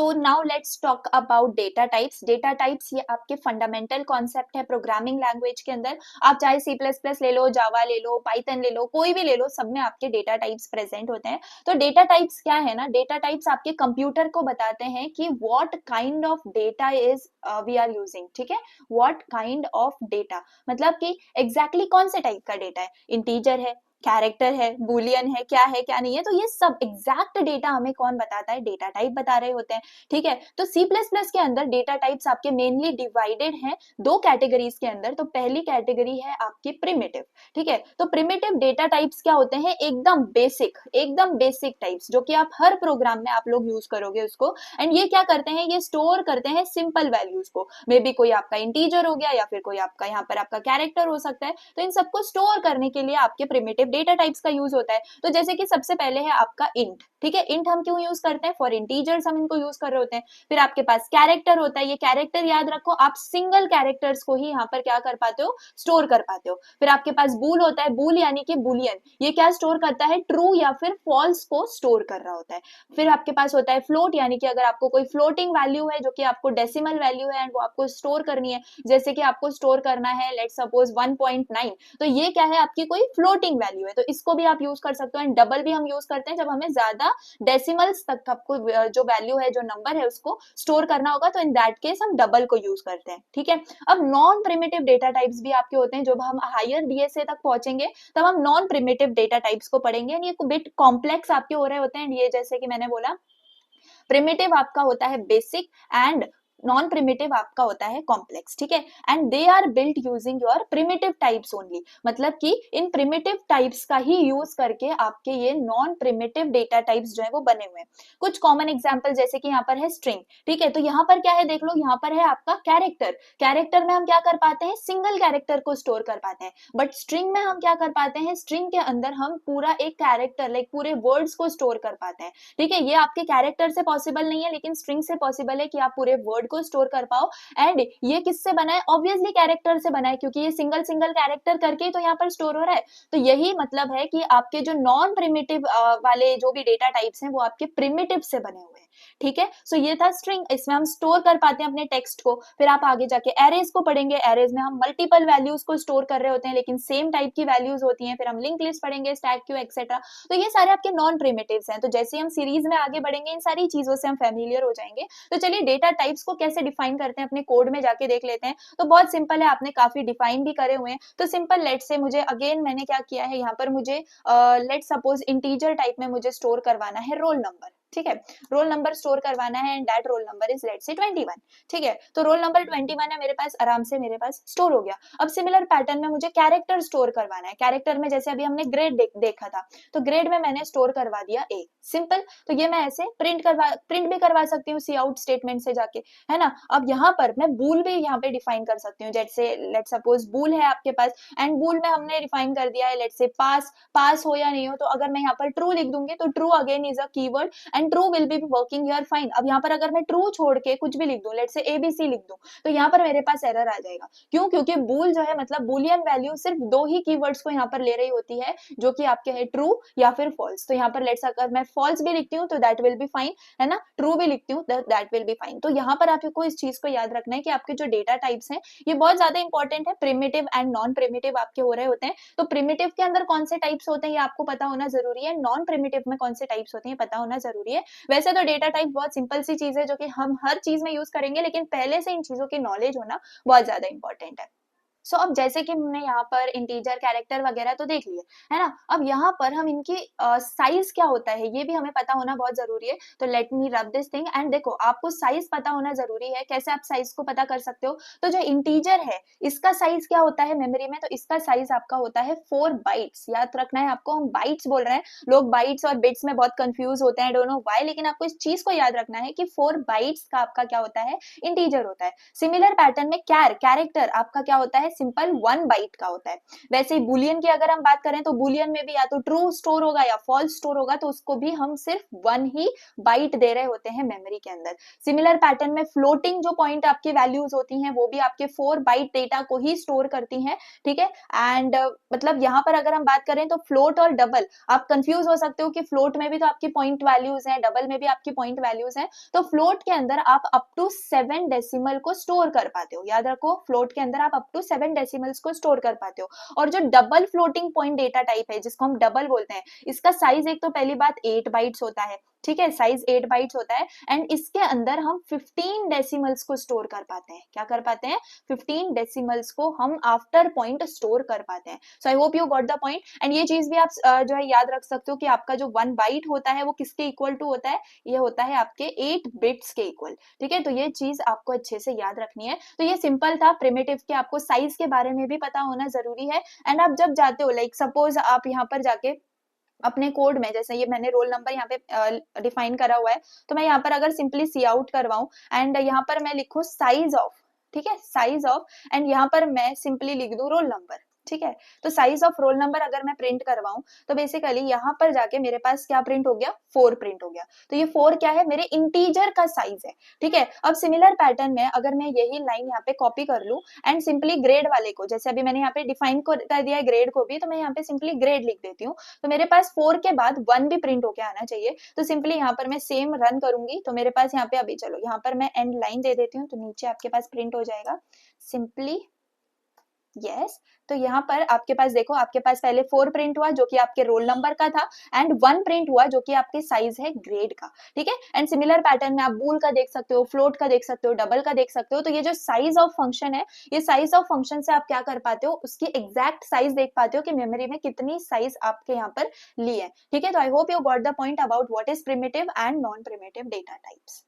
So now let's talk about data types. Data types ये आपके fundamental concept है programming language के अंदर। आप चाहे सी प्लस प्लस ले लो, जावा ले लो, पाइथन ले लो, कोई भी ले लो, सब में आपके डेटा टाइप्स प्रेजेंट होते हैं। तो डेटा टाइप्स क्या है ना, डेटा टाइप्स आपके कंप्यूटर को बताते हैं कि what kind of data is we are using, ठीक है। व्हाट काइंड ऑफ डेटा मतलब कि एग्जैक्टली कौन से टाइप का डेटा है, इंटीजर है, कैरेक्टर है, बुलियन है, क्या है क्या नहीं है, तो ये सब एग्जैक्ट डेटा हमें कौन बताता है, डेटा टाइप बता रहे होते हैं, ठीक है। तो सी प्लस प्लस के अंदर डेटा टाइप्स आपके मेनली डिवाइडेड हैं दो कैटेगरीज के अंदर। तो पहली कैटेगरी है आपकी प्रिमिटिव, ठीक है। तो प्रिमिटिव डेटा टाइप्स क्या होते हैं, एकदम बेसिक टाइप्स जो कि आप हर प्रोग्राम में आप लोग यूज करोगे उसको। एंड ये क्या करते हैं, ये स्टोर करते हैं सिंपल वैल्यूज को, मे बी कोई आपका इंटीजर हो गया या फिर कोई आपका यहाँ पर आपका कैरेक्टर हो सकता है। तो इन सबको स्टोर करने के लिए आपके प्रिमिटिव डेटा टाइप्स का यूज होता है। तो जैसे कि सबसे पहले है आपका इंट, ठीक है। इंट हम क्यों यूज करते हैं, फॉर इंटीजर्स हम इनको यूज कर रहे होते हैं। फिर आपके पास कैरेक्टर होता है, ये कैरेक्टर याद रखो, आप सिंगल कैरेक्टर्स को ही यहाँ पर क्या कर पाते हो, स्टोर कर पाते हो। फिर आपके पास बूल होता है, बूल यानी कि बुलियन, ये क्या स्टोर करता है, ट्रू या फिर फॉल्स को स्टोर कर रहा होता है। फिर आपके पास होता है फ्लोट, यानी कि अगर आपको कोई फ्लोटिंग वैल्यू है जो कि आपको डेसिमल वैल्यू है एंड वो आपको स्टोर करनी है, जैसे कि आपको स्टोर करना है लेट्स सपोज 1.9, तो ये क्या है, आपकी कोई फ्लोटिंग वैल्यू है, तो इसको भी आप यूज कर सकते हो। एंड डबल भी हम यूज करते हैं जब हमें ज्यादा डेसिमल्स तक आपको जो वैल्यू है, जो नंबर है, उसको स्टोर करना होगा, तो इन दैट केस हम डबल को यूज करते हैं, ठीक है। अब नॉन प्रिमिटिव डेटा टाइप्स भी आपके होते हैं, जब हम हायर डीएसए तक पहुंचेंगे तब हम नॉन प्रिमिटिव डेटा टाइप्स को पढ़ेंगे। ये बिट कॉम्प्लेक्स आपके हो रहे होते हैं। ये जैसे कि मैंने बोला, प्रिमिटिव आपका होता है बेसिक एंड नॉन प्रिमिटिव आपका होता है कॉम्प्लेक्स, ठीक है। And they are built using your primitive types only, मतलब कि इन प्रिमिटिव टाइप्स का ही यूज करके आपके ये नॉन प्रिमिटिव डेटा टाइप्स जो है वो बने हुए हैं। कुछ कॉमन एग्जांपल जैसे कि यहाँ पर है स्ट्रिंग, ठीक है। तो यहाँ पर क्या है, देख लो, यहाँ पर है आपका कैरेक्टर। कैरेक्टर में हम क्या कर पाते हैं, सिंगल कैरेक्टर को स्टोर कर पाते हैं, बट स्ट्रिंग में हम क्या कर पाते हैं, स्ट्रिंग के अंदर हम पूरा एक कैरेक्टर लाइक पूरे वर्ड्स को स्टोर कर पाते हैं, ठीक है। ये आपके कैरेक्टर से पॉसिबल नहीं है, लेकिन स्ट्रिंग से पॉसिबल है कि आप पूरे वर्ड को स्टोर कर पाओ। एंड ये किससे बना है, ऑब्वियसली कैरेक्टर से बना है, क्योंकि ये सिंगल सिंगल कैरेक्टर करके ही तो यहाँ पर स्टोर हो रहा है। तो यही मतलब है कि आपके जो नॉन प्रिमिटिव वाले जो भी डेटा टाइप्स हैं वो आपके प्रिमिटिव से बने हुए हैं, ठीक है। सो ये था स्ट्रिंग, इसमें हम स्टोर कर पाते हैं अपने टेक्स्ट को। फिर आप आगे जाके एरेज को पढ़ेंगे, एरेज में हम मल्टीपल वैल्यूज को स्टोर कर रहे होते हैं, लेकिन सेम टाइप की वैल्यूज होती हैं। फिर हम लिंक लिस्ट पढ़ेंगे, स्टैक क्यू एक्सेट्रा। तो ये सारे आपके नॉन प्रिमिटिव्स हैं। तो जैसे हम सीरीज में आगे बढ़ेंगे, इन सारी चीजों से हम फेमिलियर हो जाएंगे। तो चलिए डेटा टाइप्स को कैसे डिफाइन करते हैं अपने कोड में जाके देख लेते हैं। तो बहुत सिंपल है, आपने काफी डिफाइन भी करे हुए हैं। तो सिंपल लेट से मुझे अगेन मैंने क्या किया है, यहाँ पर मुझे लेट सपोज इंटीजर टाइप में मुझे स्टोर करवाना है रोल नंबर, ठीक है। रोल नंबर स्टोर करवाना है and that roll number is let say 21, ठीक है। तो रोल नंबर 21 है मेरे पास, आराम से मेरे पास स्टोर हो गया। अब सिमिलर पैटर्न में मुझे कैरेक्टर स्टोर करवाना है। कैरेक्टर में जैसे अभी हमने ग्रेड देखा था, तो ग्रेड में मैंने स्टोर करवा दिया ए, सिंपल। तो ये मैं ऐसे प्रिंट भी करवा सकती हूँ सी आउट स्टेटमेंट से जाके, है ना। अब यहाँ पर मैं बूल भी यहाँ पे डिफाइन कर सकती हूँ, जैसे लेट सपोज बूल है आपके पास एंड बूल में हमने डिफाइन कर दिया है लेट से पास हो या नहीं हो। तो अगर मैं यहाँ पर ट्रू लिख दूंगी तो true again is a keyword and true will be working here fine. अब यहाँ पर अगर मैं ट्रू छोड़ के कुछ भी लिख दूं, लेट से एबीसी लिख दूं, तो यहाँ पर मेरे पास एरर आ जाएगा। क्यों, क्योंकि बूल जो है मतलब बुलियन वैल्यू सिर्फ दो ही कीवर्ड्स को यहाँ पर ले रही होती है, जो कि आपके है ट्रू या फिर फॉल्स। तो यहाँ पर लेट्स अगर मैं फॉल्स भी लिखती हूँ तो दैट विल बी फाइन, है ना। ट्रू भी लिखती हूँ दैट विल बी फाइन। तो यहाँ पर आपको इस चीज को याद रखना है कि आपके जो डेटा टाइप्स हैं ये बहुत ज्यादा इंपॉर्टेंट है। प्रिमिटिव एंड नॉन प्रिमिटिव आपके हो रहे होते हैं। तो प्रिमिटिव के अंदर कौन से टाइप्स होते हैं ये आपको पता होना जरूरी है, नॉन प्रिमिटिव में कौन से टाइप्स होते हैं पता होना जरूरी है। वैसे तो डेटा टाइप बहुत सिंपल सी चीज है जो कि हम हर चीज में यूज करेंगे, लेकिन पहले से इन चीजों की नॉलेज होना बहुत ज्यादा इंपॉर्टेंट है। सो अब जैसे कि हमने यहाँ पर इंटीजर कैरेक्टर वगैरह तो देख लिए, है ना। अब यहाँ पर हम इनकी साइज क्या होता है ये भी हमें पता होना बहुत जरूरी है। तो let me rub this thing and देखो, आपको साइज पता होना जरूरी है। कैसे आप साइज को पता कर सकते हो, तो जो इंटीजर है इसका साइज क्या होता है मेमोरी में, तो इसका साइज आपका होता है 4 बाइट्स। याद रखना है आपको, हम बाइट्स बोल रहे हैं, लोग बाइट्स और बिट्स में बहुत कंफ्यूज होते हैं, डोंट नो व्हाई, लेकिन आपको इस चीज को याद रखना है कि 4 बाइट्स का आपका क्या होता है, इंटीजर होता है। सिमिलर पैटर्न में कैरेक्टर आपका क्या होता है, सिंपल 1 बाइट का होता है। वैसे ही बुलियन की अगर हम बात करें तो बुलियन में भी या तो ट्रू स्टोर होगा या फॉल्स स्टोर होगा, तो उसको भी हम सिर्फ 1 ही बाइट दे रहे होते हैं मेमोरी के अंदर। सिमिलर पैटर्न में फ्लोटिंग जो पॉइंट आपकी वैल्यूज होती हैं वो भी आपके 4 बाइट डेटा को ही स्टोर करती हैं, ठीक है। एंड मतलब यहाँ पर अगर हम बात करें तो फ्लोट और डबल, आप कंफ्यूज हो सकते हो कि फ्लोट में भी तो आपकी पॉइंट वैल्यूज हैं, डबल में भी आपकी पॉइंट वैल्यूज हैं। तो फ्लोट के अंदर आप अप टू 7 डेसिमल को स्टोर कर पाते हो, याद रखो फ्लोट के अंदर आप अप टू 7 डेसिमल्स को स्टोर कर पाते हो। और जो double floating point data type है जिसको हम डबल बोलते हैं, इसका साइज एक तो पहली बात 8 बाइट्स होता है, ठीक है, साइज 8 बाइट्स होता है। एंड इसके अंदर हम 15 डेसिमल्स को स्टोर कर पाते हैं। क्या कर पाते हैं? 15 डेसिमल्स को हम आफ्टर पॉइंट स्टोर कर पाते हैं। So I hope you got the point. And ये चीज भी आप जो है याद रख सकते हो कि आपका जो 1 बाइट होता है वो किसके इक्वल टू होता है? ये होता है आपके 8 बिट्स के इक्वल, ठीक है। तो ये चीज आपको अच्छे से याद रखनी है। तो ये सिंपल था प्रिमिटिव के, आपको साइज के बारे में भी पता होना जरूरी है। एंड आप जब जाते हो, लाइक सपोज आप यहाँ पर जाके अपने कोड में, जैसे ये मैंने रोल नंबर यहाँ पे डिफाइन करा हुआ है, तो मैं यहाँ पर अगर सिंपली सी आउट करवाऊं एंड यहाँ पर मैं लिखूं साइज ऑफ, ठीक है, साइज ऑफ, एंड यहाँ पर मैं सिंपली लिख दूं रोल नंबर, ठीक है। तो साइज ऑफ रोल नंबर अगर मैं प्रिंट करवाऊं तो बेसिकली यहाँ पर जाके मेरे पास क्या प्रिंट हो गया? 4 प्रिंट हो गया। तो ये 4 क्या है? मेरे इंटीजर का साइज है, ठीक है। अब सिमिलर पैटर्न में अगर मैं यही लाइन यहाँ पे कॉपी कर लूं एंड सिंपली ग्रेड वाले को, जैसे अभी मैंने यहाँ पे डिफाइन कर दिया है ग्रेड को भी, तो मैं यहाँ पे सिंपली ग्रेड लिख देती हूँ। तो मेरे पास 4 के बाद 1 भी प्रिंट होके आना चाहिए। तो सिंपली यहाँ पर मैं सेम रन करूंगी, तो मेरे पास यहाँ पे अभी चलो यहाँ पर मैं एंड लाइन दे देती हूँ, तो नीचे आपके पास प्रिंट हो जाएगा सिंपली यस। तो यहाँ पर आपके पास देखो, आपके पास पहले 4 प्रिंट हुआ जो कि आपके रोल नंबर का था, एंड 1 प्रिंट हुआ जो कि आपके साइज है ग्रेड का, ठीक है। एंड सिमिलर पैटर्न में आप बूल का देख सकते हो, फ्लोट का देख सकते हो, डबल का देख सकते हो। तो ये जो साइज ऑफ फंक्शन है, ये साइज ऑफ फंक्शन से आप क्या कर पाते हो? उसकी एग्जैक्ट साइज देख पाते हो कि मेमोरी में कितनी साइज आपके यहाँ पर ली है, ठीक है। तो आई hope you got the point about what is primitive and non primitive data types.